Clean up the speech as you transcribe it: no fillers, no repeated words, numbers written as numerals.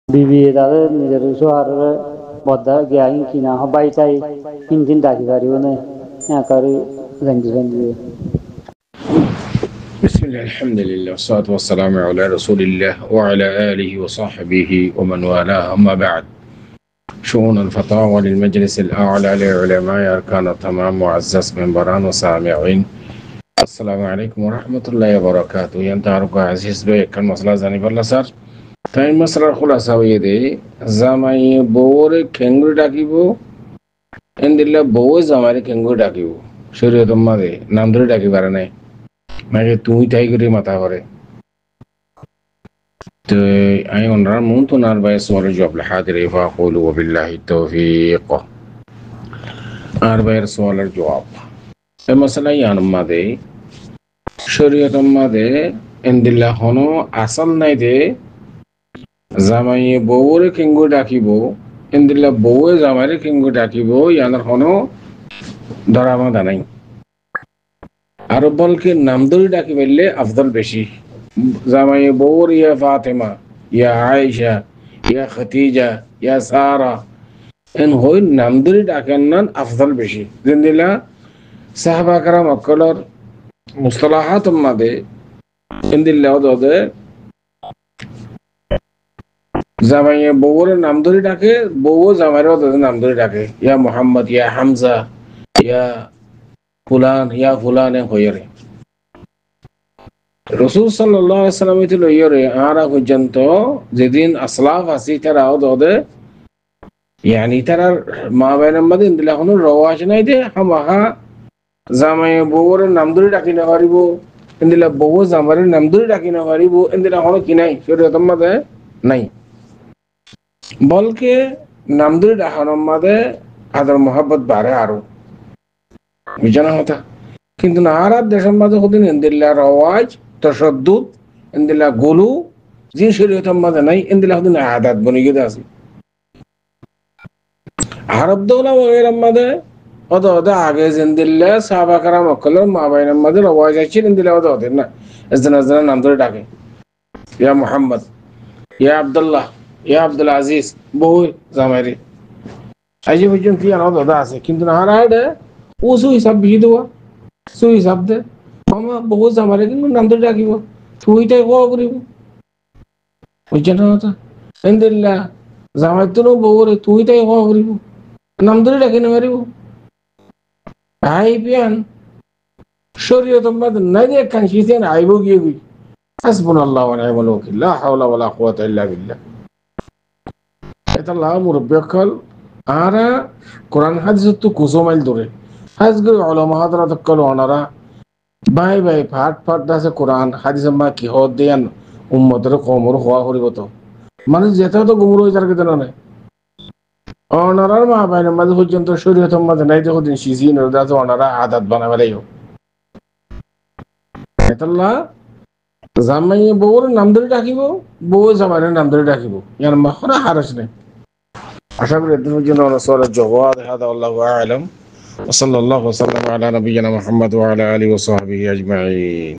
বিবি তাদের নিজের সোহার বদ্ধা গিয়া কিনা হবাই তাই কিন ডাকি পারিব না একারি জানি জানি بسم الله الحمد لله والصلاة والسلام على رسول الله وعلى آله وصحبه ومن والاه أما بعد شؤون الفتاوى للمجلس الأعلى لعلماء أركان التمام معزز منبران وسامعين السلام عليكم ورحمة الله وبركاته ينتهرك عزيز بيك المسألة زاني بالله سر تاين مسألة خلاصة ويدي زامي بور كنغر ডাকিবো এন্দিল্লা বউ জামাইরে কেঙ্গুর ডাকিব শরীয়ত মাঝে নাম ধরে ডাকি পারে নাই নাকি তুমি তাই করে মাথা করে তো আমি ওনার মন তো নার ভাই সওয়ালের জবাব হাজির ফাকুলু ওয়াবিল্লাহি তৌফিক আর ভাইয়ের সওয়ালের জবাব এই মশলা ইয়ান মাঝে শরীয়ত মাঝে এন্দিল্লা হনো আসল নাই দে জামাই বউরে কেঙ্গুর ডাকিব এন্দিল্লা বউয়ে জামাইরে কেঙ্গুর ডাকিব ইয়ানের হনো ধরা বাঁধা নাই আরো বলকে নাম ধরে ডাকি পারলে আফদল বেশি জামাই বউর ইয়া ফাতেমা ইয়া আয়েশা ইয়া খতিজা ইয়া সারা এন হই নাম ধরে ডাকেন নান আফদল বেশি জিন্দিলা সাহাবা কারাম অকলর মুস্তলাহাত মাদে জিন্দিল্লা ওদে জামাই বউর নাম ধরে ডাকে বউ জামাইর ওদে নাম ধরে ডাকে ইয়া মুহাম্মদ ইয়া হামজা ইয়া ফুলান ইয়া ফুলান হইরে রসুল সাল্লাল্লাহু আলাইহি ওয়াসাল্লাম ছিল ইয়রে আরা পর্যন্ত যেদিন আসলাফ আসি তারা ওদে ইয়ানি তারা মা বাইনের মধ্যে ইন্দিলা কোনো রওয়াজ নাই দে হামাহা জামাই বউর নাম ধরে ডাকি না পারিব ইন্দিলা বউ জামাইর নাম ধরে ডাকি না পারিব ইন্দিলা কোনো কি নাই শরীয়তের মধ্যে নাই বলকে নাম ধরে ডাকানোর মধ্যে আদর মোহাব্বত বাড়ে আরো বুঝানো কথা কিন্তু নাহারাত দেশের মাঝে হদিন ইন্দিল্লা রওয়াজ তশদ্দুদ ইন্দিল্লা গুলু জিন শরীয়তের মাঝে নাই ইন্দিল্লা হদিন আদাত বনি গিয়ে আছে আরব দৌলা ওয়ের মাঝে ওদে আগে জিন্দিল্লা সাহাবা কারাম অকলের মা বাইনের মাঝে রওয়াজ আছে ইন্দিল্লা ওদের না এজনা নাম ধরে ডাকে ইয়া মুহাম্মদ ইয়া আব্দুল্লাহ ইয়া আব্দুল আজিজ বহু জামাইরি আজ পর্যন্ত ওদে আছে কিন্তু নাহারাত ও সু হিসাব বিহি দেওয়া সু হিসাব দে আমার বহুত জামারে কিন্তু নাম ধরে ডাকিব তুইটাই কোয়া করিব বুঝছেন না এন্দিল্লা জামাই তো বউরে তুইটাই কোয়া করিব নাম ধরে ডাকি না মারিব আই পিয়ান শরীয়ত মধ্যে নাই যে কানসিতেন আইব গিয়ে গই হাসবুনাল্লাহু ওয়া নি'মাল ওয়াকিল লা হাওলা ওয়ালা কুওয়াতা ইল্লা বিল্লাহ এটা লা মুরব্বিয়াল আরা কোরআন হাদিস তো কুসমাইল ধরে আজকে উলামা হাদরাত কল ওনারা বাই বাই ফাট দাসে কোরআন হাদিস মা কি হদ দেন উম্মতের কমর হওয়া করিব তো মানুষ যেতে তো গুমর হয়ে যার কেন নাই ওনারার মা বাইনের মাঝে পর্যন্ত শরীয়তের মাঝে নাই দেখো দিন সিজি নরদাস ওনারা আদাত বানাবেলাইও এতাল্লাহ জামাই বউর নাম ধরে ডাকিব বউ জামাইয়ের নাম ধরে ডাকিব ইয়ার মাখরা হারাস নেই আশা করি এর জন্য রাসূলের জওয়াব হাদা আল্লাহু আ'লাম وصلى الله وسلم على نبينا محمد وعلى آله وصحبه أجمعين